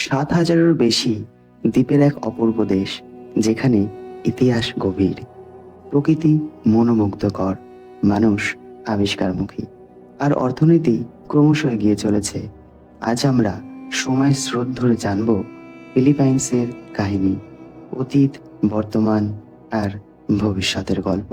7,000-এরও বেশি দ্বীপের এক অপূর্ব দেশ, যেখানে ইতিহাস গভীর, প্রকৃতি মনোমুগ্ধকর, মানুষ আবিষ্কারমুখী, আর অর্থনীতি ক্রমশ এগিয়ে চলেছে। আজ আমরা সময়ের স্রোত ধরে জানব ফিলিপাইন্সের কাহিনী, অতীত, বর্তমান আর ভবিষ্যতের গল্প।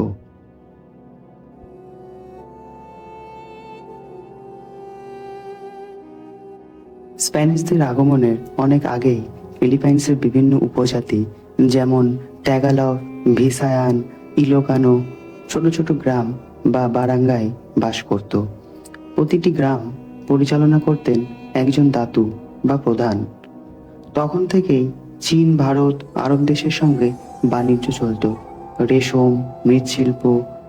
স্প্যানিশদের আগমনের অনেক আগেই ফিলিপাইন্সের বিভিন্ন উপজাতি যেমন ট্যাগালগ, ভিসায়ান, ইলোকানো ছোট ছোট গ্রাম বা বারাঙ্গায় বাস করত। প্রতিটি গ্রাম পরিচালনা করতেন একজন দাতু বা প্রধান। তখন থেকেই চীন, ভারত, আরব দেশের সঙ্গে বাণিজ্য চলত, রেশম, মৃৎশিল্প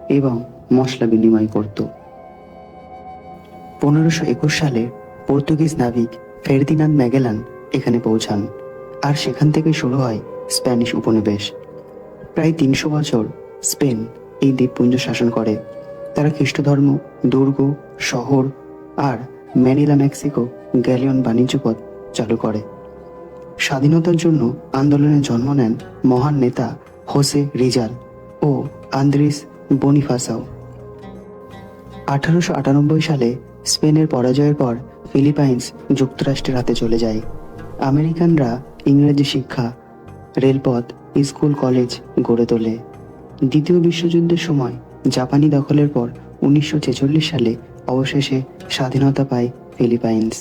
এবং মশলা বিনিময় করত। 1521 সালে পর্তুগিজ নাবিক ফার্দিনান্দ ম্যাগেলান এখানে পৌঁছান, আর সেখান থেকে শুরু হয় স্প্যানিশ উপনিবেশ। প্রায় 300 বছর স্পেন এই দ্বীপপুঞ্জ শাসন করে। তারা খ্রিস্ট ধর্ম, দুর্গ, শহর আর ম্যানিলা মেক্সিকো গ্যালিয়ন বাণিজ্য পথ চালু করে। স্বাধীনতার জন্য আন্দোলনে জন্ম নেন মহান নেতা হোসে রিজাল ও আন্দ্রেস বনিফাসাও। 1898 সালে স্পেনের পরাজয়ের পর ফিলিপাইন্স যুক্তরাষ্ট্রের হাতে চলে যায়। আমেরিকানরা ইংরেজি শিক্ষা, রেলপথ, স্কুল, কলেজ গড়ে তোলে। দ্বিতীয় বিশ্বযুদ্ধের সময় জাপানি দখলের পর 1946 সালে অবশেষে স্বাধীনতা পায় ফিলিপাইন্স।